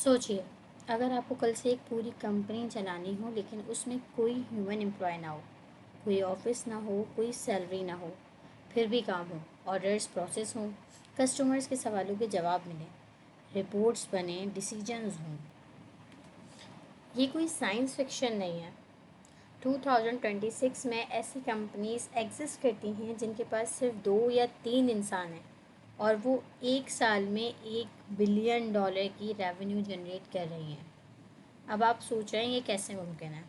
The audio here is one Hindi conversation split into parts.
सोचिए, अगर आपको कल से एक पूरी कंपनी चलानी हो लेकिन उसमें कोई ह्यूमन एम्प्लॉय ना हो, कोई ऑफिस ना हो, कोई सैलरी ना हो, फिर भी काम हो, ऑर्डर्स प्रोसेस हों, कस्टमर्स के सवालों के जवाब मिलें, रिपोर्ट्स बने, डिसीजंस हों। ये कोई साइंस फिक्शन नहीं है। 2026 में ऐसी कंपनीज एग्जिस्ट करती हैं जिनके पास सिर्फ 2 या 3 इंसान हैं और वो एक साल में $1 बिलियन की रेवेन्यू जनरेट कर रही हैं। अब आप सोच रहे हैं ये कैसे मुमकिन है।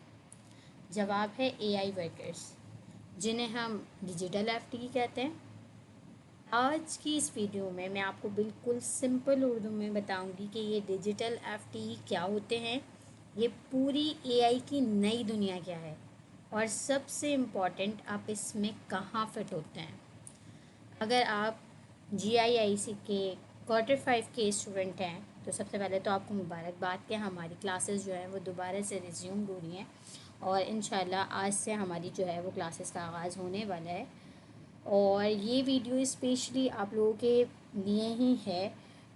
जवाब है एआई वर्कर्स, जिन्हें हम डिजिटल एफटीई कहते हैं। आज की इस वीडियो में मैं आपको बिल्कुल सिंपल उर्दू में बताऊंगी कि ये डिजिटल एफटीई क्या होते हैं, ये पूरी एआई की नई दुनिया क्या है और सबसे इम्पॉर्टेंट आप इसमें कहाँ फिट होते हैं। अगर आप GIIC के Q5 के स्टूडेंट हैं तो सबसे पहले तो आपको मुबारकबाद कि हमारी क्लासेस जो हैं वो दोबारा से रिज्यूम हो रही हैं और इंशाल्लाह आज से हमारी जो है वो क्लासेस का आगाज़ होने वाला है। और ये वीडियो स्पेशली आप लोगों के लिए ही है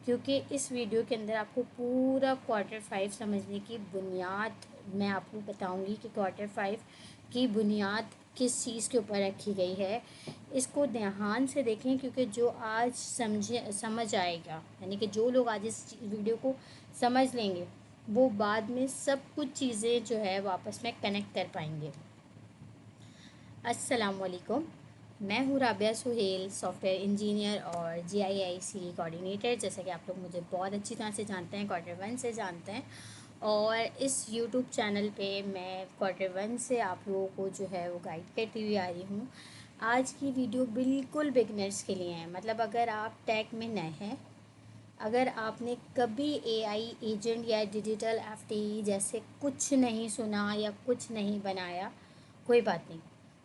क्योंकि इस वीडियो के अंदर आपको पूरा Q5 समझने की बुनियाद मैं आपको बताऊंगी कि Q5 की बुनियाद किस चीज़ के ऊपर रखी गई है। इसको ध्यान से देखें क्योंकि जो आज समझ आएगा, यानी कि जो लोग आज इस वीडियो को समझ लेंगे वो बाद में सब कुछ चीज़ें जो है वो आपस में कनेक्ट कर पाएंगे। अस्सलाम वालेकुम, मैं हूँ राबिया सुहेल, सॉफ्टवेयर इंजीनियर और GIIC कोऑर्डिनेटर। जैसा कि आप लोग मुझे बहुत अच्छी तरह से जानते हैं, Q1 से जानते हैं। और इस यूट्यूब चैनल पे मैं Q1 से आप लोगों को जो है वो गाइड करती हुई आ रही हूँ। आज की वीडियो बिल्कुल बिगनर्स के लिए है, मतलब अगर आप टेक में नए हैं, अगर आपने कभी AI एजेंट या डिजिटल एफटीई जैसे कुछ नहीं सुना या कुछ नहीं बनाया, कोई बात नहीं,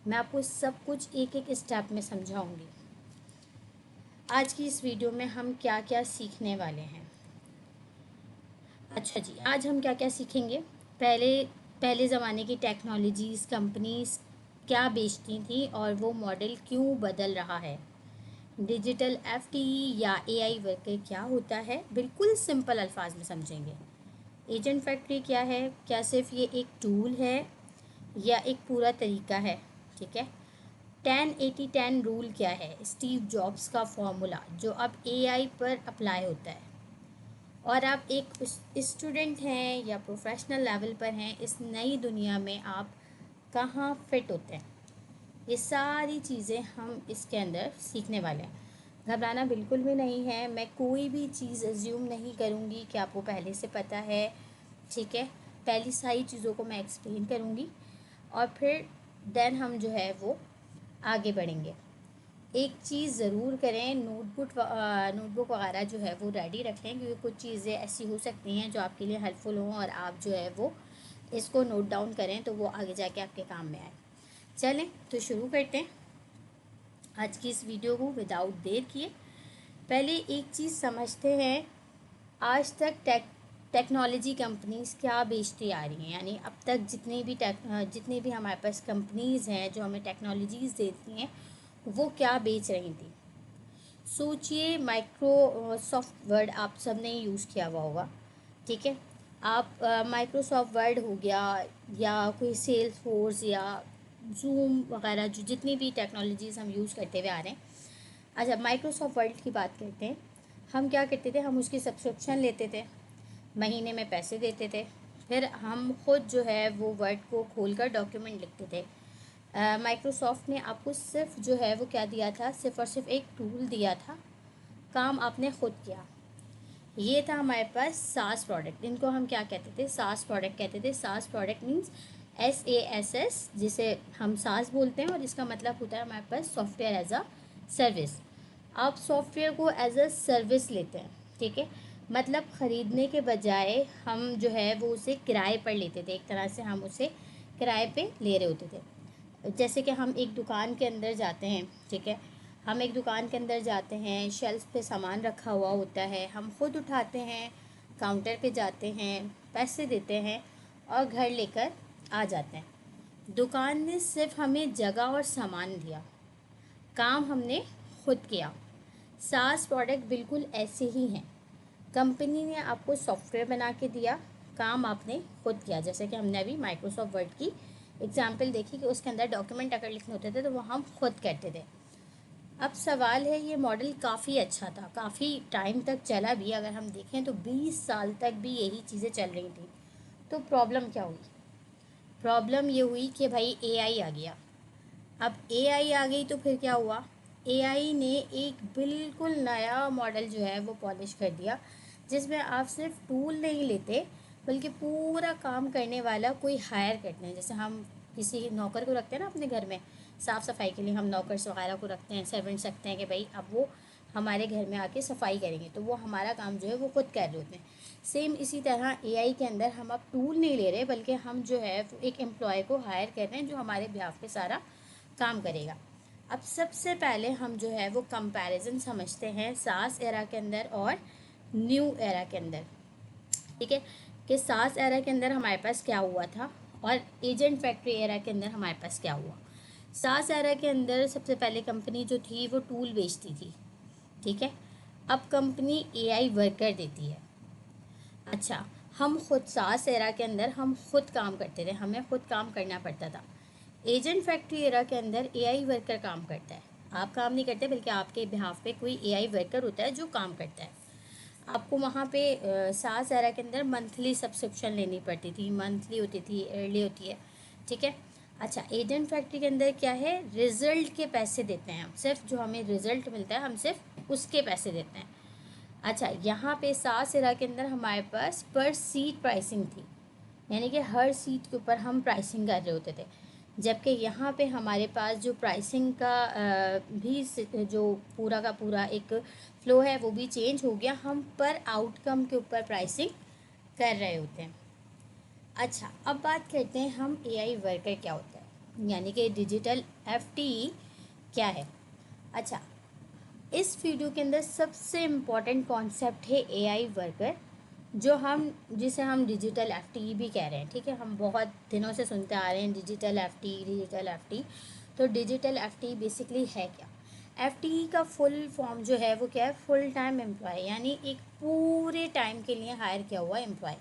मैं आपको सब कुछ एक एक स्टेप में समझाऊंगी। आज की इस वीडियो में हम क्या क्या सीखने वाले हैं। अच्छा जी, आज हम क्या क्या सीखेंगे। पहले पहले ज़माने की टेक्नोलॉजीज़ कंपनीज क्या बेचती थी और वो मॉडल क्यों बदल रहा है। डिजिटल एफटीई या AI वर्कर क्या होता है, बिल्कुल सिंपल अल्फाज में समझेंगे। एजेंट फैक्ट्री क्या है, क्या सिर्फ ये एक टूल है या एक पूरा तरीका है। ठीक है। 10-80-10 रूल क्या है, स्टीव जॉब्स का फॉर्मूला जो अब AI पर अप्लाई होता है। और आप एक स्टूडेंट हैं या प्रोफेशनल लेवल पर हैं, इस नई दुनिया में आप कहाँ फिट होते हैं, ये सारी चीज़ें हम इसके अंदर सीखने वाले हैं। घबराना बिल्कुल भी नहीं है, मैं कोई भी चीज़ एज्यूम नहीं करूँगी कि आपको पहले से पता है। ठीक है, पहली सारी चीज़ों को मैं एक्सप्लेन करूँगी और फिर देन हम जो है वो आगे बढ़ेंगे। एक चीज़ ज़रूर करें, नोटबुक वगैरह जो है वो रेडी रखें क्योंकि कुछ चीज़ें ऐसी हो सकती हैं जो आपके लिए हेल्पफुल हों और आप जो है वो इसको नोट डाउन करें तो वो आगे जाके आपके काम में आए। चलें तो शुरू करते हैं आज की इस वीडियो को विदाउट देर किए। पहले एक चीज़ समझते हैं, आज तक टेक्नोलॉजी कंपनीज क्या बेचती आ रही हैं, यानी अब तक जितनी भी हमारे पास कंपनीज़ हैं जो हमें टेक्नोलॉजीज़ देती हैं वो क्या बेच रही थी। सोचिए, माइक्रोसॉफ्ट वर्ड आप सब ने यूज़ किया हुआ होगा। ठीक है, आप माइक्रोसॉफ्ट वर्ड हो गया या कोई सेल्स फोर्स या जूम वगैरह, जो जितनी भी टेक्नोलॉजीज़ हम यूज़ करते हुए आ रहे हैं। अच्छा, माइक्रोसॉफ्ट वर्ड की बात करते हैं। हम क्या करते थे, हम उसकी सब्सक्रिप्शन लेते थे, महीने में पैसे देते थे, फिर हम खुद जो है वो वर्ड को खोलकर डॉक्यूमेंट लिखते थे। माइक्रोसॉफ्ट ने आपको सिर्फ जो है वो क्या दिया था, सिर्फ और सिर्फ एक टूल दिया था, काम आपने खुद किया। ये था हमारे पास सास प्रोडक्ट, इनको हम क्या कहते थे, सास प्रोडक्ट कहते थे। सास प्रोडक्ट मीन्स SaaS, जिसे हम सास बोलते हैं और इसका मतलब होता है हमारे पास सॉफ्टवेयर एज अ सर्विस। आप सॉफ्टवेयर को एज अ सर्विस लेते हैं। ठीक है, मतलब ख़रीदने के बजाय हम जो है वो उसे किराए पर लेते थे, एक तरह से हम उसे किराए पे ले रहे होते थे। जैसे कि हम एक दुकान के अंदर जाते हैं। ठीक है, हम एक दुकान के अंदर जाते हैं, शेल्फ पे सामान रखा हुआ होता है, हम खुद उठाते हैं, काउंटर पे जाते हैं, पैसे देते हैं और घर लेकर आ जाते हैं। दुकान ने सिर्फ हमें जगह और सामान दिया, काम हमने खुद किया। सास प्रोडक्ट बिल्कुल ऐसे ही हैं। कंपनी ने आपको सॉफ्टवेयर बना के दिया, काम आपने खुद किया। जैसे कि हमने अभी माइक्रोसॉफ्ट वर्ड की एग्जाम्पल देखी कि उसके अंदर डॉक्यूमेंट अगर लिखने होते थे तो वो हम खुद करते थे। अब सवाल है, ये मॉडल काफ़ी अच्छा था, काफ़ी टाइम तक चला भी, अगर हम देखें तो 20 साल तक भी यही चीज़ें चल रही थी। तो प्रॉब्लम क्या हुई? प्रॉब्लम ये हुई कि भाई एआई आ गया। अब एआई आ गई तो फिर क्या हुआ? एआई ने एक बिल्कुल नया मॉडल जो है वो पॉलिश कर दिया, जिसमें आप सिर्फ टूल नहीं लेते बल्कि पूरा काम करने वाला कोई हायर करते हैं। जैसे हम किसी नौकर को रखते हैं ना अपने घर में, साफ़ सफाई के लिए हम नौकर्स वगैरह को रखते हैं, सर्वेंट्स रखते हैं कि भाई अब वो हमारे घर में आके सफाई करेंगे, तो वो हमारा काम जो है वो खुद कर रहे होते हैं। सेम इसी तरह एआई के अंदर हम अब टूल नहीं ले रहे बल्कि हम जो है वो एक एम्प्लॉय को हायर कर रहे हैं जो हमारे बिहाफ पे सारा काम करेगा। अब सबसे पहले हम जो है वो कंपैरिजन समझते हैं सास एरा के अंदर और न्यू एरा के अंदर। ठीक है, कि सास एरा के अंदर हमारे पास क्या हुआ था और एजेंट फैक्ट्री एरा के अंदर हमारे पास क्या हुआ। सास एरा के अंदर सबसे पहले कंपनी जो थी वो टूल बेचती थी। ठीक है, अब कंपनी एआई वर्कर देती है। अच्छा, हम खुद सास एरा के अंदर हम खुद काम करते थे, हमें खुद काम करना पड़ता था। एजेंट फैक्ट्री एरा के अंदर एआई वर्कर काम करता है। आप काम नहीं करते बल्कि आपके बिहाफ पे कोई एआई वर्कर होता है जो काम करता है। आपको वहाँ पे सास एरा के अंदर मंथली सब्सक्रिप्शन लेनी पड़ती थी, मंथली होती थी, ईयरली होती है। ठीक है। अच्छा, एजेंट फैक्ट्री के अंदर क्या है? रिजल्ट के पैसे देते हैं हम, सिर्फ जो हमें रिजल्ट मिलता है हम सिर्फ उसके पैसे देते हैं। अच्छा, यहाँ पे सास एरा के अंदर हमारे पास पर सीट प्राइसिंग थी, यानी कि हर सीट के ऊपर हम प्राइसिंग कर रहे होते थे। जबकि यहाँ पे हमारे पास जो प्राइसिंग का जो पूरा का पूरा एक फ़्लो है वो भी चेंज हो गया, हम पर आउटकम के ऊपर प्राइसिंग कर रहे होते हैं। अच्छा, अब बात करते हैं हम एआई वर्कर क्या होता है, यानी कि डिजिटल एफटीई क्या है। अच्छा, इस वीडियो के अंदर सबसे इम्पॉर्टेंट कॉन्सेप्ट है एआई वर्कर, जिसे हम डिजिटल एफटीई भी कह रहे हैं। ठीक है, हम बहुत दिनों से सुनते आ रहे हैं डिजिटल एफटीई, डिजिटल एफटीई। तो डिजिटल एफटीई बेसिकली है क्या? एफटीई का फुल फॉर्म जो है वो क्या है? फुल टाइम एम्प्लॉय, यानी एक पूरे टाइम के लिए हायर किया हुआ एम्प्लॉय।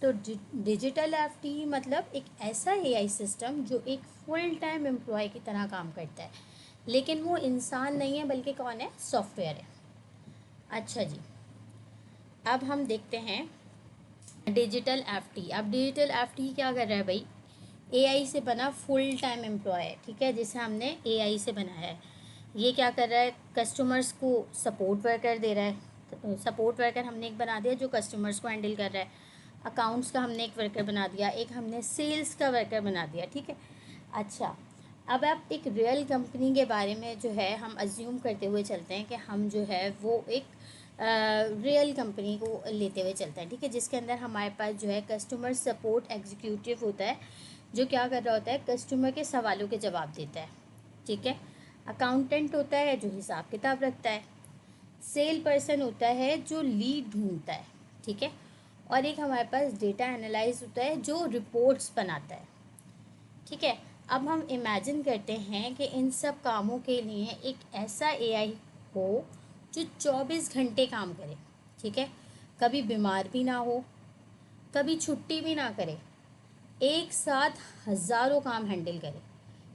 तो डिजिटल एफटीई मतलब एक ऐसा एआई सिस्टम जो एक फुल टाइम एम्प्लॉय की तरह काम करता है, लेकिन वो इंसान नहीं है बल्कि कौन है? सॉफ्टवेयर है। अच्छा जी, अब हम देखते हैं डिजिटल एफटी। अब डिजिटल एफटी क्या कर रहा है भाई? एआई से बना फुल टाइम एम्प्लॉय है। ठीक है, जिसे हमने एआई से बनाया है। ये क्या कर रहा है? कस्टमर्स को सपोर्ट वर्कर दे रहा है। सपोर्ट वर्कर हमने एक बना दिया जो कस्टमर्स को हैंडल कर रहा है। अकाउंट्स का हमने एक वर्कर बना दिया, एक हमने सेल्स का वर्कर बना दिया। ठीक है। अच्छा, अब आप एक रियल कंपनी के बारे में जो है हम अज्यूम करते हुए चलते हैं कि हम जो है वो एक रियल कंपनी को लेते हुए चलते हैं। ठीक है, जिसके अंदर हमारे पास जो है कस्टमर सपोर्ट एग्जीक्यूटिव होता है, जो क्या कर रहा होता है? कस्टमर के सवालों के जवाब देता है। ठीक है। अकाउंटेंट होता है जो हिसाब किताब रखता है। सेल पर्सन होता है जो लीड ढूंढता है। ठीक है। और एक हमारे पास डेटा एनालाइज होता है जो रिपोर्ट्स बनाता है। ठीक है। अब हम इमेजिन करते हैं कि इन सब कामों के लिए एक ऐसा एआई हो जो 24 घंटे काम करे। ठीक है, कभी बीमार भी ना हो, कभी छुट्टी भी ना करे, एक साथ हज़ारों काम हैंडल करे।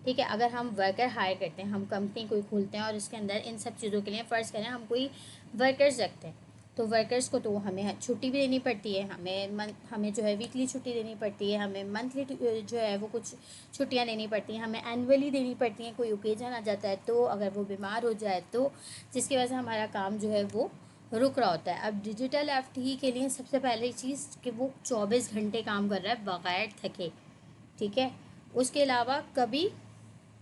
ठीक है, अगर हम वर्कर हायर करते हैं, हम कंपनी कोई खोलते हैं और उसके अंदर इन सब चीज़ों के लिए फ़र्ज़ करें हम कोई वर्कर्स रखते हैं, तो वर्कर्स को तो हमें छुट्टी भी देनी पड़ती है, हमें जो है वीकली छुट्टी देनी पड़ती है, हमें मंथली जो है वो कुछ छुट्टियां देनी पड़ती हैं, हमें एनुअली देनी पड़ती हैं। कोई ओकेजन आ जाता है तो, अगर वो बीमार हो जाए तो, जिसकी वजह से हमारा काम जो है वो रुक रहा होता है। अब डिजिटल एफटीई के लिए सबसे पहली चीज़ कि वो 24 घंटे काम कर रहा है बगैर थके। ठीक है, उसके अलावा कभी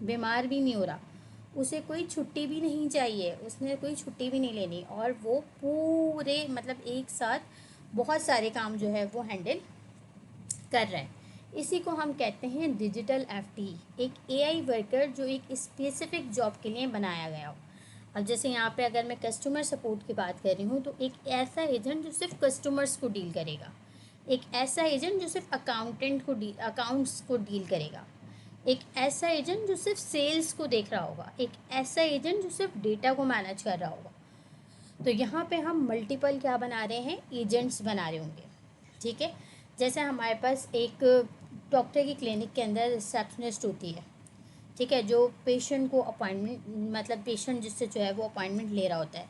बीमार भी नहीं हो रहा, उसे कोई छुट्टी भी नहीं चाहिए, उसने कोई छुट्टी भी नहीं लेनी, और वो पूरे मतलब एक साथ बहुत सारे काम जो है वो हैंडल कर रहा है। इसी को हम कहते हैं डिजिटल एफटी, एक एआई वर्कर जो एक स्पेसिफिक जॉब के लिए बनाया गया हो। अब जैसे यहाँ पे अगर मैं कस्टमर सपोर्ट की बात कर रही हूँ तो एक ऐसा एजेंट जो सिर्फ कस्टमर्स को डील करेगा, एक ऐसा एजेंट जो सिर्फ अकाउंट्स को डील करेगा, एक ऐसा एजेंट जो सिर्फ सेल्स को देख रहा होगा, एक ऐसा एजेंट जो सिर्फ डेटा को मैनेज कर रहा होगा। तो यहाँ पे हम मल्टीपल क्या बना रहे हैं, एजेंट्स बना रहे होंगे। ठीक है, जैसे हमारे पास एक डॉक्टर की क्लिनिक के अंदर रिसेप्शनिस्ट होती है। ठीक है, जो पेशेंट को अपॉइंटमेंट, मतलब पेशेंट जिससे जो है वो अपॉइंटमेंट ले रहा होता है।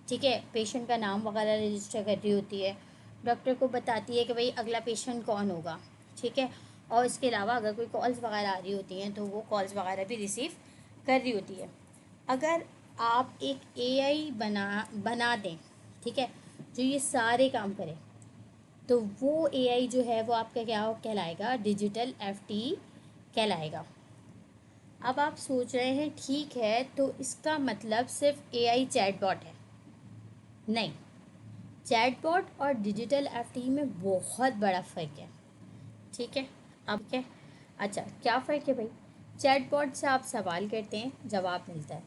ठीक है, पेशेंट का नाम वगैरह रजिस्टर कर रही होती है, डॉक्टर को बताती है कि भाई अगला पेशेंट कौन होगा। ठीक है, और इसके अलावा अगर कोई कॉल्स वगैरह आ रही होती हैं तो वो कॉल्स वगैरह भी रिसीव कर रही होती है। अगर आप एक एआई बना दें, ठीक है, जो ये सारे काम करे, तो वो एआई जो है वो आपका क्या कहलाएगा, डिजिटल एफटी कहलाएगा। अब आप सोच रहे हैं ठीक है, तो इसका मतलब सिर्फ एआई चैटबॉट है। नहीं, चैटबॉट और डिजिटल एफटी में बहुत बड़ा फ़र्क है। ठीक है, अब क्या, अच्छा क्या फ़र्क है भाई, चैटबॉट से आप सवाल करते हैं, जवाब मिलता है।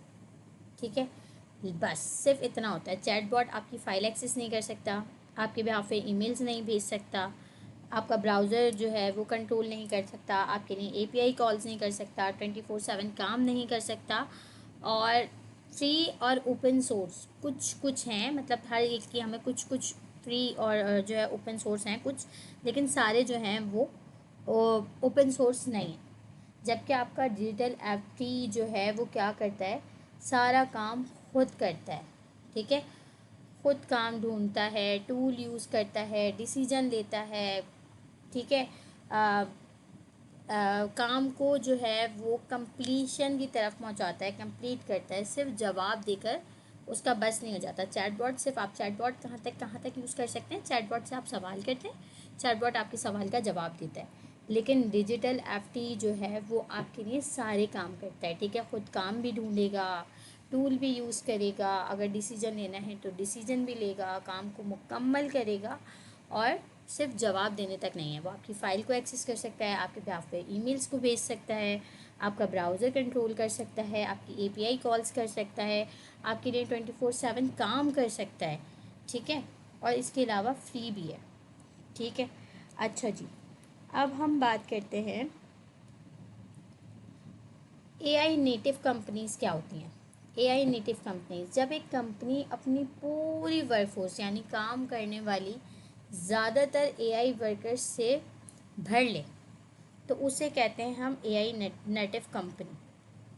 ठीक है, बस सिर्फ इतना होता है। चैटबॉट आपकी फ़ाइल एक्सेस नहीं कर सकता, आपके बिहाफ पे ईमेल्स नहीं भेज सकता, आपका ब्राउज़र जो है वो कंट्रोल नहीं कर सकता, आपके लिए एपीआई कॉल्स नहीं कर सकता, 24/7 काम नहीं कर सकता। और फ्री और ओपन सोर्स कुछ कुछ हैं, मतलब हर एक की हमें कुछ कुछ फ्री और जो है ओपन सोर्स हैं कुछ, लेकिन सारे जो हैं वो ओपन सोर्स नहीं है। जबकि आपका डिजिटल एफटी जो है वो क्या करता है, सारा काम खुद करता है। ठीक है, खुद काम ढूंढता है, टूल यूज़ करता है, डिसीजन लेता है। ठीक है, आ, काम को जो है वो कंप्लीशन की तरफ पहुंचाता है, कंप्लीट करता है, सिर्फ जवाब देकर उसका बस नहीं हो जाता। चैटबॉट सिर्फ, आप चैटबॉट कहाँ तक यूज़ कर सकते हैं, चैटबॉट से आप सवाल करते हैं, चैटबॉट आपके सवाल का जवाब देता है। लेकिन डिजिटल एफटी जो है वो आपके लिए सारे काम करता है। ठीक है, खुद काम भी ढूंढेगा, टूल भी यूज़ करेगा, अगर डिसीजन लेना है तो डिसीजन भी लेगा, काम को मुकम्मल करेगा, और सिर्फ जवाब देने तक नहीं है, वो आपकी फ़ाइल को एक्सेस कर सकता है, आपके बिहाफ पे ईमेल्स को भेज सकता है, आपका ब्राउज़र कंट्रोल कर सकता है, आपकी एपीआई कॉल्स कर सकता है, आपके लिए 24/7 काम कर सकता है। ठीक है, और इसके अलावा फ्री भी है। ठीक है, अच्छा जी, अब हम बात करते हैं एआई नेटिव कंपनीज़ क्या होती हैं। एआई नेटिव कंपनीज़, जब एक कंपनी अपनी पूरी वर्कफोर्स यानी काम करने वाली ज़्यादातर एआई वर्कर्स से भर ले, तो उसे कहते हैं हम एआई नेटिव कंपनी।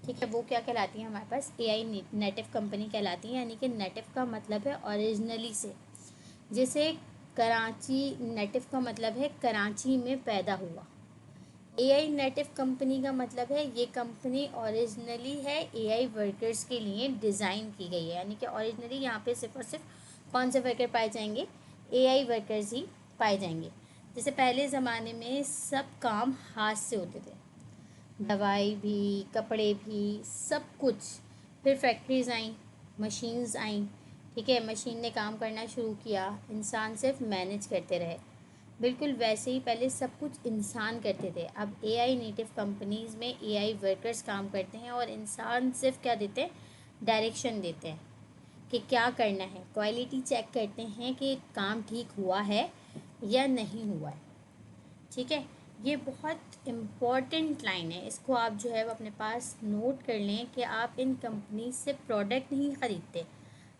ठीक है, वो क्या कहलाती है हमारे पास, एआई नेटिव कंपनी कहलाती है। यानी कि नेटिव का मतलब है ओरिजिनली से, जैसे कराची, नेटिव का मतलब है कराची में पैदा हुआ। एआई नेटिव कंपनी का मतलब है ये कंपनी ओरिजिनली है एआई वर्कर्स के लिए डिज़ाइन की गई है। यानी कि ओरिजिनली यहाँ पे सिर्फ और सिर्फ कौन से वर्कर पाए जाएंगे, एआई वर्कर्स ही पाए जाएंगे। जैसे पहले ज़माने में सब काम हाथ से होते थे, दवाई भी, कपड़े भी, सब कुछ। फिर फैक्ट्रीज आई, मशीन्स आई। ठीक है, मशीन ने काम करना शुरू किया, इंसान सिर्फ मैनेज करते रहे। बिल्कुल वैसे ही पहले सब कुछ इंसान करते थे। अब एआई नेटिव कंपनीज़ में एआई वर्कर्स काम करते हैं और इंसान सिर्फ क्या देते हैं, डायरेक्शन देते हैं कि क्या करना है, क्वालिटी चेक करते हैं कि काम ठीक हुआ है या नहीं हुआ है। ठीक है, ये बहुत इम्पॉर्टेंट लाइन है, इसको आप जो है वो अपने पास नोट कर लें कि आप इन कंपनी से प्रोडक्ट नहीं ख़रीदते,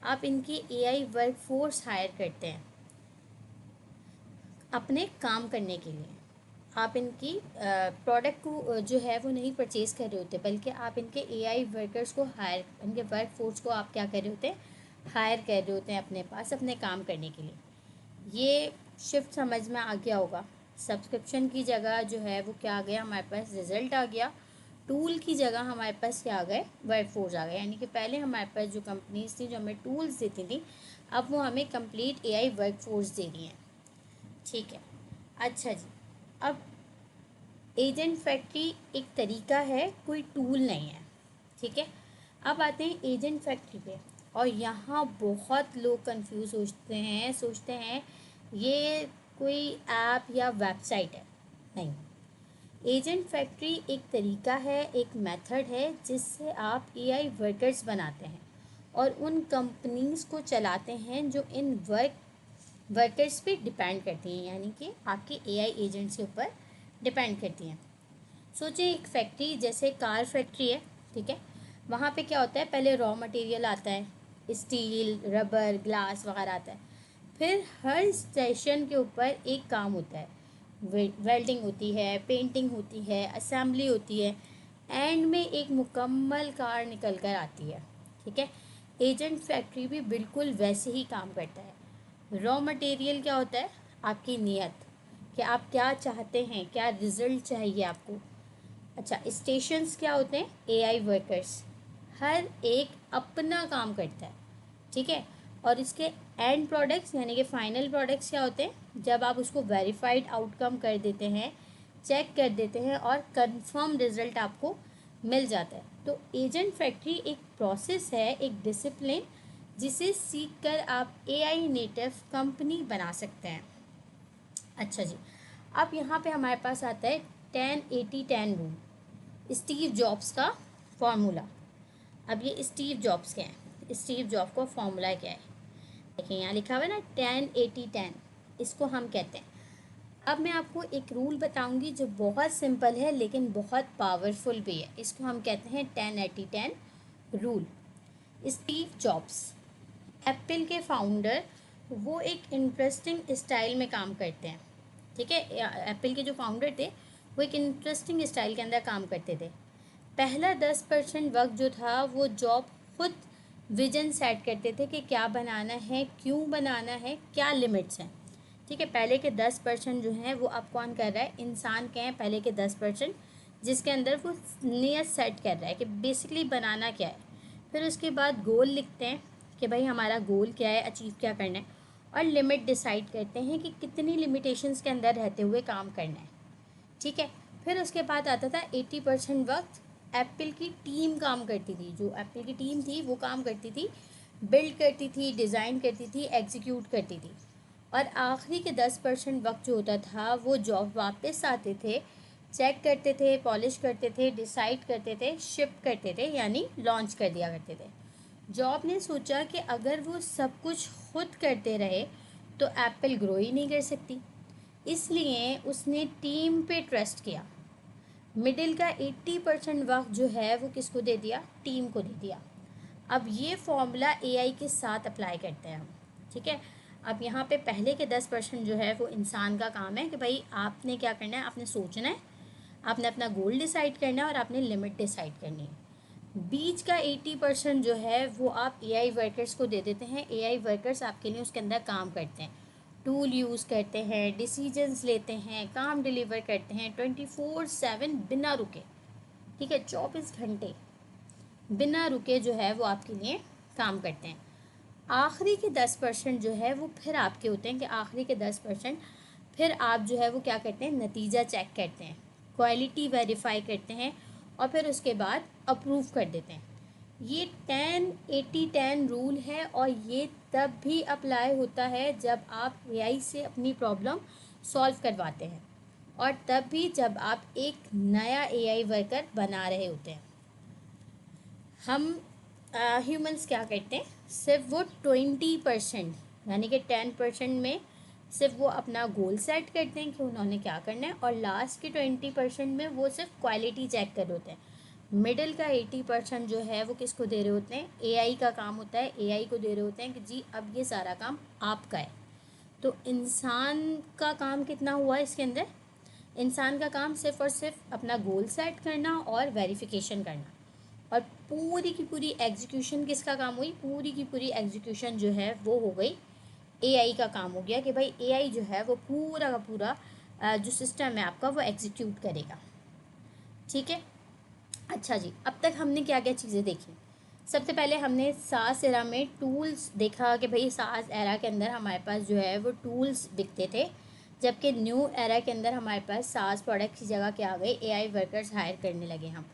आप इनकी एआई वर्कफोर्स हायर करते हैं अपने काम करने के लिए। आप इनकी प्रोडक्ट को जो है वो नहीं परचेज़ कर रहे होते, बल्कि आप इनके एआई वर्कर्स को हायर, इनके वर्क फोर्स को आप क्या कर रहे होते हैं, हायर कर रहे होते हैं अपने पास अपने काम करने के लिए। ये शिफ्ट समझ में आ गया होगा। सब्सक्रिप्शन की जगह जो है वो क्या आ गया हमारे पास, रिज़ल्ट आ गया। टूल की जगह हमारे पास क्या आ गए, वर्क फोर्स आ गए। यानी कि पहले हमारे पास जो कंपनीज थी जो हमें टूल्स देती थी, अब वो हमें कंप्लीट एआई वर्क फोर्स दे रही हैं। ठीक है, अच्छा जी, अब एजेंट फैक्ट्री एक तरीका है, कोई टूल नहीं है। ठीक है, अब आते हैं एजेंट फैक्ट्री पे, और यहाँ बहुत लोग कंफ्यूज सोचते हैं ये कोई ऐप या वेबसाइट है। नहीं, एजेंट फैक्ट्री एक तरीका है, एक मेथड है जिससे आप एआई वर्कर्स बनाते हैं और उन कंपनीज को चलाते हैं जो इन वर्कर्स पे डिपेंड करती हैं, यानी कि आपके एआई एजेंट्स के ऊपर डिपेंड करती हैं। सोचिए एक फैक्ट्री, जैसे कार फैक्ट्री है। ठीक है, वहाँ पे क्या होता है, पहले रॉ मटेरियल आता है, स्टील, रबर, ग्लास वगैरह आता है। फिर हर स्टेशन के ऊपर एक काम होता है, वेल्डिंग होती है, पेंटिंग होती है, असेंबली होती है, एंड में एक मुकम्मल कार निकल कर आती है। ठीक है, एजेंट फैक्ट्री भी बिल्कुल वैसे ही काम करता है। रॉ मटेरियल क्या होता है? आपकी नीयत, कि आप क्या चाहते हैं, क्या रिजल्ट चाहिए आपको। अच्छा, स्टेशंस क्या होते हैं? एआई वर्कर्स, हर एक अपना काम करता है। ठीक है, और इसके एंड प्रोडक्ट्स यानी कि फाइनल प्रोडक्ट्स क्या होते हैं? जब आप उसको वेरीफाइड आउटकम कर देते हैं, चेक कर देते हैं और कंफर्म रिजल्ट आपको मिल जाता है। तो एजेंट फैक्ट्री एक प्रोसेस है, एक डिसिप्लिन, जिसे सीख कर आप एआई नेटिव कंपनी बना सकते हैं। अच्छा जी, अब यहाँ पे हमारे पास आता है 10-80-10 रूल, स्टीव जॉब्स का फॉर्मूला। अब ये स्टीव जॉब्स क्या है? स्टीव जॉब का फॉर्मूला क्या है? देखिए यहाँ लिखा हुआ है ना 10-80-10, इसको हम कहते हैं। अब मैं आपको एक रूल बताऊंगी जो बहुत सिंपल है लेकिन बहुत पावरफुल भी है। इसको हम कहते हैं 10-80-10 रूल। स्टीव जॉब्स, एप्पल के फाउंडर, वो एक इंटरेस्टिंग स्टाइल में काम करते हैं। ठीक है, एप्पल के जो फाउंडर थे वो एक इंटरेस्टिंग स्टाइल के अंदर काम करते थे। पहला 10% वक्त जो था वो जॉब खुद विजन सेट करते थे कि क्या बनाना है, क्यों बनाना है, क्या लिमिट्स हैं। ठीक है, पहले के 10% जो हैं वो अब कौन कर रहा है? इंसान के हैं पहले के 10%, जिसके अंदर वो नियत सेट कर रहा है कि बेसिकली बनाना क्या है। फिर उसके बाद गोल लिखते हैं कि भाई हमारा गोल क्या है, अचीव क्या करना है, और लिमिट डिसाइड करते हैं कि कितनी लिमिटेशंस के अंदर रहते हुए काम करना है। ठीक है, फिर उसके बाद आता था 80% वक्त एप्पल की टीम काम करती थी। जो एप्पल की टीम थी वो काम करती थी, बिल्ड करती थी, डिज़ाइन करती थी, एग्जीक्यूट करती थी। और आखिरी के 10% वक्त जो होता था वो जॉब वापस आते थे, चेक करते थे, पॉलिश करते थे, डिसाइड करते थे, शिप करते थे, यानी लॉन्च कर दिया करते थे। जॉब ने सोचा कि अगर वो सब कुछ खुद करते रहे तो एप्पल ग्रो ही नहीं कर सकती, इसलिए उसने टीम पे ट्रस्ट किया। मिडिल का 80% वक्त जो है वो किसको दे दिया? टीम को दे दिया। अब ये फॉर्मूला एआई के साथ अप्लाई करते हैं हम। ठीक है, अब यहाँ पे पहले के 10% जो है वो इंसान का काम है कि भाई आपने क्या करना है, आपने सोचना है, आपने अपना गोल डिसाइड करना है और आपने लिमिट डिसाइड करनी है। बीच का 80% जो है वो आप एआई वर्कर्स को दे देते हैं। एआई वर्कर्स आपके लिए उसके अंदर काम करते हैं, टूल यूज़ करते हैं, डिसीजंस लेते हैं, काम डिलीवर करते हैं 24/7 बिना रुके। ठीक है, 24 घंटे बिना रुके जो है वो आपके लिए काम करते हैं। आखिरी के 10% जो है वो फिर आपके होते हैं कि आखिरी के 10% फिर आप जो है वो क्या करते हैं? नतीजा चेक करते हैं, क्वालिटी वेरीफाई करते हैं और फिर उसके बाद अप्रूव कर देते हैं। ये 10-80-10 रूल है और ये तब भी अप्लाई होता है जब आप एआई से अपनी प्रॉब्लम सॉल्व करवाते हैं, और तब भी जब आप एक नया एआई वर्कर बना रहे होते हैं। हम ह्यूमंस क्या करते हैं? सिर्फ वो 20% यानी कि 10% में सिर्फ वो अपना गोल सेट करते हैं कि उन्होंने क्या करना है, और लास्ट के 20% में वो सिर्फ क्वालिटी चेक कर रहे होते हैं। मिडिल का 80% जो है वो किसको दे रहे होते हैं? एआई का काम होता है, एआई को दे रहे होते हैं कि जी अब ये सारा काम आपका है। तो इंसान का काम कितना हुआ इसके अंदर? इंसान का काम सिर्फ और सिर्फ अपना गोल सेट करना और वेरिफिकेशन करना, और पूरी की पूरी एग्जीक्यूशन किसका काम हुई? पूरी की पूरी एग्जीक्यूशन जो है वो हो गई एआई का काम हो गया कि भाई एआई जो है वो पूरा का पूरा जो सिस्टम है आपका वो एग्जीक्यूट करेगा। ठीक है, अच्छा जी, अब तक हमने क्या क्या चीज़ें देखी? सबसे पहले हमने सास एरा में टूल्स देखा कि भाई सास एरा के अंदर हमारे पास जो है वो टूल्स बिकते थे, जबकि न्यू एरा के अंदर हमारे पास सास प्रोडक्ट की जगह क्या आ गई? एआई वर्कर्स हायर करने लगे हम।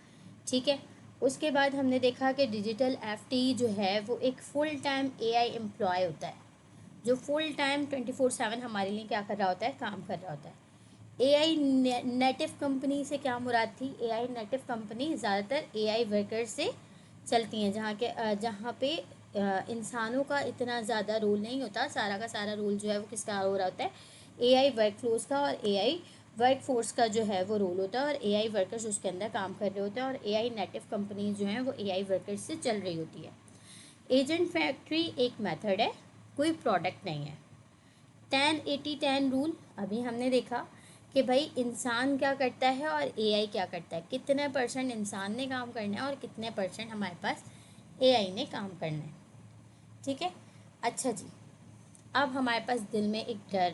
ठीक है, उसके बाद हमने देखा कि डिजिटल एफटी जो है वो एक फुल टाइम एआई एम्प्लॉय होता है, जो फुल टाइम 24/7 हमारे लिए क्या कर रहा होता है? काम कर रहा होता है। एआई नेटिव कंपनी से क्या मुराद थी? एआई नेटिव कंपनी ज़्यादातर एआई वर्कर्स से चलती हैं, जहाँ पे इंसानों का इतना ज़्यादा रोल नहीं होता, सारा का सारा रोल जो है वो किसका हो रहा होता है? एआई वर्क फ्लोज का और एआई वर्क फोर्स का जो है वो रोल होता है, और एआई वर्कर्स उसके अंदर काम कर रहे होते हैं, और एआई नेटिव कंपनीज जो हैं वो एआई वर्कर्स से चल रही होती है। एजेंट फैक्ट्री एक मेथड है, कोई प्रोडक्ट नहीं है। 10-80-10 रूल अभी हमने देखा कि भाई इंसान क्या करता है और एआई क्या करता है, कितने परसेंट इंसान ने काम करना है और कितने परसेंट हमारे पास एआई ने काम करना है। ठीक है, अच्छा जी, अब हमारे पास दिल में एक डर,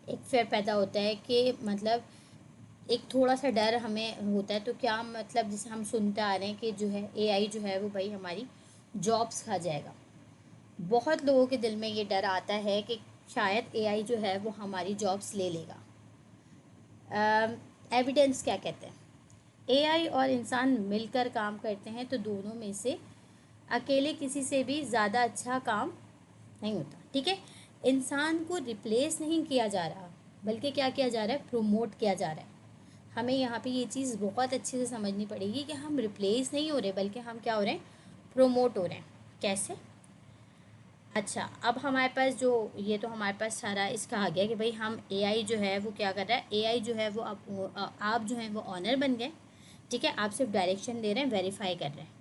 एक फिर पैदा होता है कि मतलब एक थोड़ा सा डर हमें होता है, तो क्या मतलब जैसे हम सुनते आ रहे हैं कि जो है एआई जो है वो भाई हमारी जॉब्स खा जाएगा। बहुत लोगों के दिल में ये डर आता है कि शायद एआई जो है वो हमारी जॉब्स ले लेगा। एविडेंस क्या कहते हैं? एआई और इंसान मिलकर काम करते हैं तो दोनों में से अकेले किसी से भी ज़्यादा अच्छा काम नहीं होता। ठीक है, इंसान को रिप्लेस नहीं किया जा रहा, बल्कि क्या किया जा रहा है, प्रोमोट किया जा रहा है। हमें यहाँ पे ये चीज़ बहुत अच्छे से समझनी पड़ेगी कि हम रिप्लेस नहीं हो रहे, बल्कि हम क्या हो रहे हैं, प्रोमोट हो रहे हैं। कैसे? अच्छा, अब हमारे पास जो ये तो हमारे पास सारा इसका आ गया कि भाई हम एआई जो है वो क्या कर रहा है, एआई जो है वो आप जो है वो ऑनर बन गए। ठीक है, आप सिर्फ डायरेक्शन दे रहे हैं, वेरीफाई कर रहे हैं।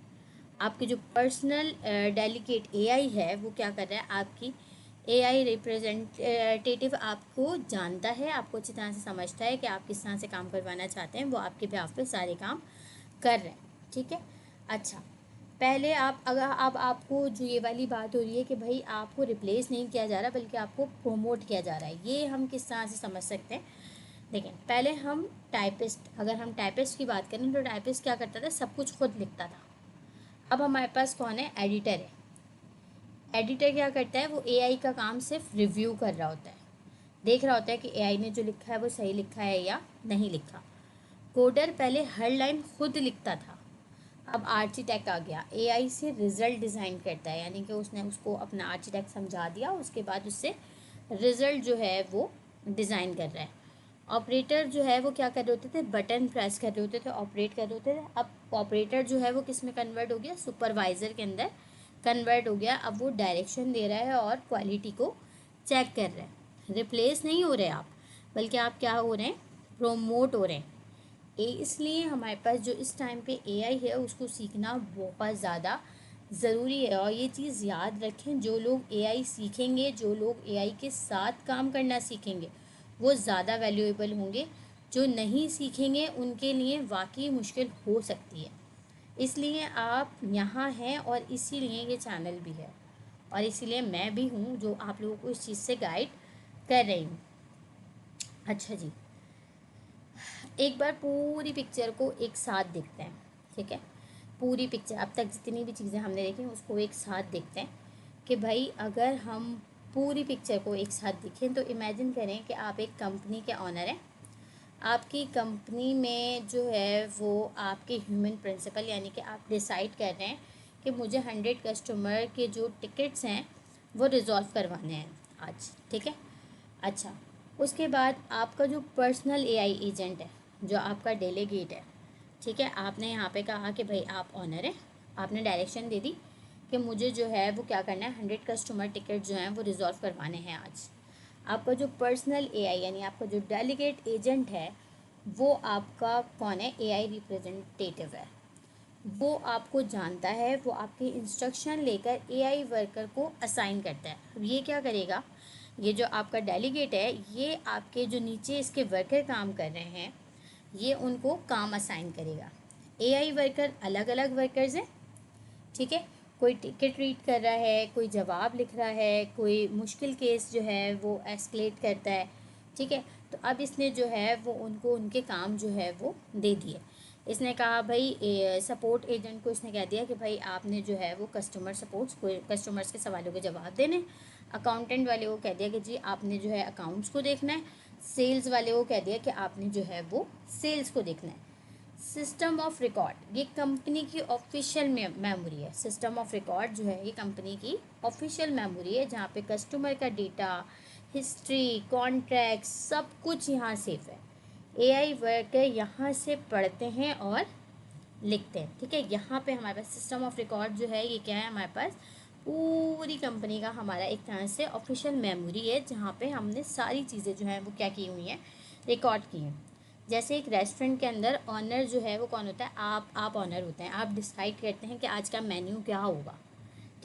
आपकी जो पर्सनल डेलीगेट एआई है वो क्या कर रहा है, आपकी एआई रिप्रेजेंटेटिव आपको जानता है, आपको अच्छी तरह से समझता है कि आप किस तरह से काम करवाना चाहते हैं, वो आपके बेहाफ पे सारे काम कर रहे हैं। ठीक है, अच्छा, पहले आप अगर अब आपको जो ये वाली बात हो रही है कि भाई आपको रिप्लेस नहीं किया जा रहा बल्कि आपको प्रोमोट किया जा रहा है, ये हम किस तरह से समझ सकते हैं? देखें, पहले हम टाइपिस्ट, अगर हम टाइपिस्ट की बात करें तो टाइपिस्ट क्या करता था, सब कुछ खुद लिखता था। अब हमारे पास कौन है, एडिटर है। एडिटर क्या करता है, वो एआई का काम सिर्फ रिव्यू कर रहा होता है, देख रहा होता है कि एआई ने जो लिखा है वो सही लिखा है या नहीं लिखा। कोडर पहले हर लाइन खुद लिखता था, अब आर्किटेक्ट आ गया, एआई से रिजल्ट डिज़ाइन करता है, यानी कि उसने उसको अपना आर्किटेक्ट समझा दिया, उसके बाद उससे रिजल्ट जो है वो डिज़ाइन कर रहा है। ऑपरेटर जो है वो क्या कर रहे होते थे, बटन प्रेस कर रहे होते थे, ऑपरेट कर रहे होते थे। अब ऑपरेटर जो है वो किस में कन्वर्ट हो गया, सुपरवाइज़र के अंदर कन्वर्ट हो गया। अब वो डायरेक्शन दे रहा है और क्वालिटी को चेक कर रहा है। रिप्लेस नहीं हो रहे आप, बल्कि आप क्या हो रहे हैं, प्रोमोट हो रहे हैं। इसलिए हमारे पास जो इस टाइम पे एआई है उसको सीखना बहुत ज़्यादा ज़रूरी है। और ये चीज़ याद रखें, जो लोग एआई सीखेंगे, जो लोग एआई के साथ काम करना सीखेंगे, वो ज़्यादा वैल्यूएबल होंगे। जो नहीं सीखेंगे उनके लिए वाकई मुश्किल हो सकती है। इसलिए आप यहाँ हैं और इसीलिए ये चैनल भी है, और इसीलिए मैं भी हूँ जो आप लोगों को इस चीज़ से गाइड कर रही हूँ। अच्छा जी, एक बार पूरी पिक्चर को एक साथ देखते हैं। ठीक है, पूरी पिक्चर अब तक जितनी भी चीज़ें हमने देखी उसको एक साथ देखते हैं कि भाई अगर हम पूरी पिक्चर को एक साथ देखें तो इमेजिन करें कि आप एक कंपनी के ऑनर हैं। आपकी कंपनी में जो है वो आपके ह्यूमन प्रिंसिपल, यानी कि आप डिसाइड कर रहे हैं कि मुझे 100 कस्टमर के जो टिकट्स हैं वो रिजॉल्व करवाने हैं आज। ठीक है, अच्छा, उसके बाद आपका जो पर्सनल एआई एजेंट है, जो आपका डेलीगेट है, ठीक है, आपने यहाँ पे कहा कि भाई आप ऑनर हैं, आपने डायरेक्शन दे दी कि मुझे जो है वो क्या करना है, 100 कस्टमर टिकट जो हैं वो रिजॉल्व करवाने हैं आज। आपका जो पर्सनल एआई यानी आपका जो डेलीगेट एजेंट है वो आपका कौन है, एआई रिप्रेजेंटेटिव है। वो आपको जानता है, वो आपके इंस्ट्रक्शन लेकर एआई वर्कर को असाइन करता है। अब ये क्या करेगा, ये जो आपका डेलीगेट है ये आपके जो नीचे इसके वर्कर काम कर रहे हैं ये उनको काम असाइन करेगा। एआई वर्कर अलग अलग वर्कर्स हैं। ठीक है, कोई टिकट रीड कर रहा है, कोई जवाब लिख रहा है, कोई मुश्किल केस जो है वो एस्केलेट करता है। ठीक है, तो अब इसने जो है वो उनको उनके काम जो है वो दे दिए। इसने कहा भाई सपोर्ट एजेंट को इसने कह दिया कि भाई आपने जो है वो कस्टमर्स के सवालों के जवाब देने। अकाउंटेंट वाले को कह दिया कि जी आपने जो है अकाउंट्स को देखना है। सेल्स वाले को कह दिया कि आपने जो है वो सेल्स को देखना है। सिस्टम ऑफ रिकॉर्ड, ये कंपनी की ऑफिशियल मेमोरी है। सिस्टम ऑफ रिकॉर्ड जो है ये कंपनी की ऑफिशियल मेमोरी है, जहाँ पे कस्टमर का डेटा, हिस्ट्री, कॉन्ट्रैक्ट सब कुछ यहाँ सेफ है। एआई वर्कर यहाँ से पढ़ते हैं और लिखते हैं। ठीक है, यहाँ पे हमारे पास सिस्टम ऑफ रिकॉर्ड जो है ये क्या है, हमारे पास पूरी कंपनी का हमारा एक तरह से ऑफिशियल मेमोरी है, जहाँ पे हमने सारी चीज़ें जो हैं वो क्या की हुई हैं, रिकॉर्ड की हैं। जैसे एक रेस्टोरेंट के अंदर ऑनर जो है वो कौन होता है, आप ऑनर होते हैं। आप डिसाइड करते हैं कि आज का मेन्यू क्या होगा।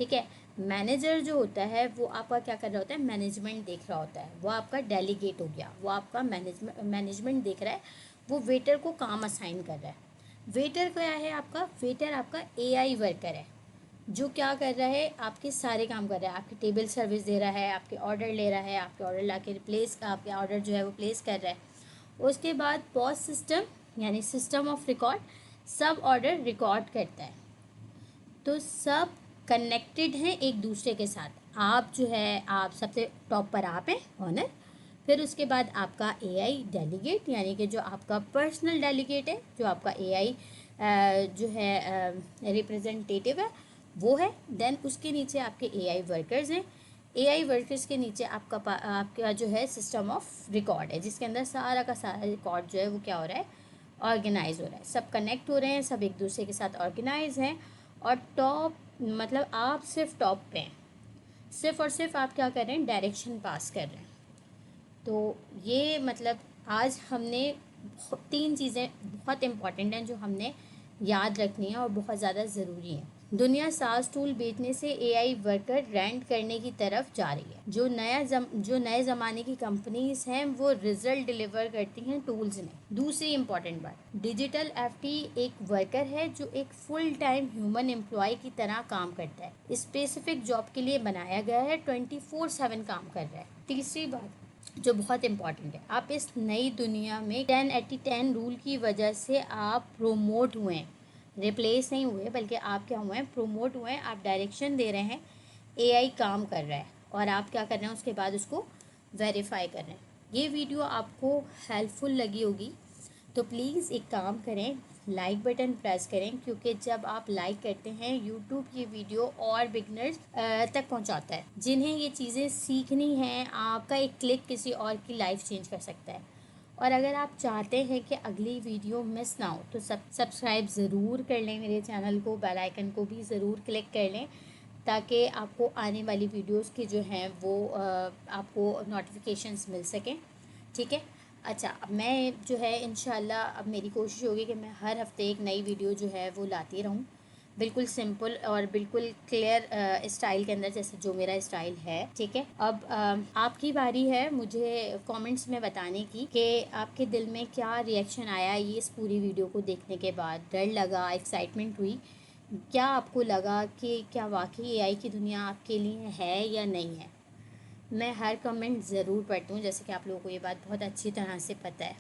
ठीक है। मैनेजर जो होता है वो आपका क्या कर रहा होता है, मैनेजमेंट देख रहा होता है, वो आपका डेलीगेट हो गया, वो आपका मैनेजमेंट देख रहा है, वो वेटर को काम असाइन कर रहा है। वेटर क्या है आपका, वेटर आपका एआई वर्कर है, जो क्या कर रहा है, आपके सारे काम कर रहा है, आपकी टेबल सर्विस दे रहा है, आपके ऑर्डर ले रहा है, आपके ऑर्डर ला के रिप्लेस, आपके ऑर्डर जो है वो प्लेस कर रहा है। उसके बाद पॉज सिस्टम यानी सिस्टम ऑफ रिकॉर्ड, सब ऑर्डर रिकॉर्ड करता है। तो सब कनेक्टेड हैं एक दूसरे के साथ। आप जो है, आप सबसे टॉप पर आप हैं ऑनर, फिर उसके बाद आपका एआई डेलीगेट यानी कि जो आपका पर्सनल डेलीगेट है, जो आपका एआई जो है रिप्रेजेंटेटिव है वो है। देन उसके नीचे आपके एआई वर्कर्स हैं। एआई वर्कर्स के नीचे आपका जो है सिस्टम ऑफ रिकॉर्ड है, जिसके अंदर सारा का सारा रिकॉर्ड जो है वो क्या हो रहा है, ऑर्गेनाइज हो रहा है, सब कनेक्ट हो रहे हैं, सब एक दूसरे के साथ ऑर्गेनाइज हैं। और टॉप मतलब आप सिर्फ टॉप पे हैं, सिर्फ और सिर्फ आप क्या कर रहे हैं, डायरेक्शन पास कर रहे हैं। तो ये मतलब आज हमने 3 चीज़ें बहुत इम्पॉर्टेंट हैं जो हमने याद रखनी है और बहुत ज़्यादा ज़रूरी है। दुनिया सास टूल बेचने से एआई वर्कर रेंट करने की तरफ जा रही है। जो नए ज़माने की कंपनीज हैं वो रिजल्ट डिलीवर करती हैं टूल्स में। दूसरी इम्पॉर्टेंट बात, डिजिटल एफटी एक वर्कर है जो एक फुल टाइम ह्यूमन एम्प्लॉय की तरह काम करता है, स्पेसिफिक जॉब के लिए बनाया गया है, 24/7 काम कर रहा है। तीसरी बात जो बहुत इम्पॉर्टेंट है, आप इस नई दुनिया में 10/10 रूल की वजह से आप प्रोमोट हुए हैं, रिप्लेस नहीं हुए, बल्कि आप क्या हुए हैं, प्रोमोट हुए हैं। आप डायरेक्शन दे रहे हैं, एआई काम कर रहा है और आप क्या कर रहे हैं, उसके बाद उसको वेरीफाई कर रहे हैं। ये वीडियो आपको हेल्पफुल लगी होगी तो प्लीज़ एक काम करें, लाइक बटन प्रेस करें, क्योंकि जब आप लाइक करते हैं यूट्यूब ये वीडियो और बिगनर्स तक पहुंचाता है। जिन्हें ये चीज़ें सीखनी हैं, आपका एक क्लिक किसी और की लाइफ चेंज कर सकता है। और अगर आप चाहते हैं कि अगली वीडियो मिस ना हो तो सब्सक्राइब ज़रूर कर लें मेरे चैनल को, बेल आइकन को भी ज़रूर क्लिक कर लें, ताकि आपको आने वाली वीडियोस की जो हैं वो आपको नोटिफिकेशंस मिल सकें। ठीक है। अच्छा, अब मैं जो है इंशाल्लाह अब मेरी कोशिश होगी कि मैं हर हफ्ते एक नई वीडियो जो है वो लाती रहूँ, बिल्कुल सिंपल और बिल्कुल क्लियर स्टाइल के अंदर, जैसे जो मेरा स्टाइल है। ठीक है। अब आपकी बारी है मुझे कमेंट्स में बताने की कि आपके दिल में क्या रिएक्शन आया ये इस पूरी वीडियो को देखने के बाद। डर लगा, एक्साइटमेंट हुई, क्या आपको लगा कि क्या वाकई एआई की दुनिया आपके लिए है या नहीं है। मैं हर कमेंट ज़रूर पढ़ती हूँ, जैसे कि आप लोगों को ये बात बहुत अच्छी तरह से पता है।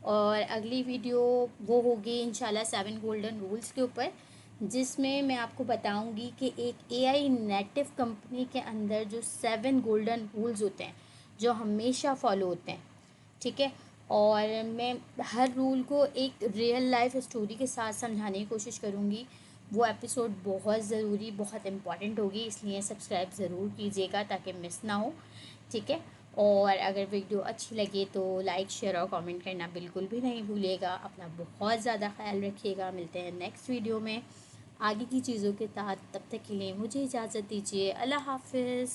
और अगली वीडियो वो होगी इंशाल्लाह 7 गोल्डन रूल्स के ऊपर, जिसमें मैं आपको बताऊंगी कि एक एआई नेटिव कंपनी के अंदर जो 7 गोल्डन रूल्स होते हैं जो हमेशा फॉलो होते हैं। ठीक है। और मैं हर रूल को एक रियल लाइफ स्टोरी के साथ समझाने की कोशिश करूँगी। वो एपिसोड बहुत ज़रूरी, बहुत इम्पॉर्टेंट होगी, इसलिए सब्सक्राइब ज़रूर कीजिएगा ताकि मिस ना हो। ठीक है। और अगर वीडियो अच्छी लगे तो लाइक, शेयर और कमेंट करना बिल्कुल भी नहीं भूलिएगा। अपना बहुत ज़्यादा ख्याल रखिएगा। मिलते हैं नेक्स्ट वीडियो में आगे की चीज़ों के साथ। तब तक के लिए मुझे इजाज़त दीजिए। अल्लाह हाफिज़।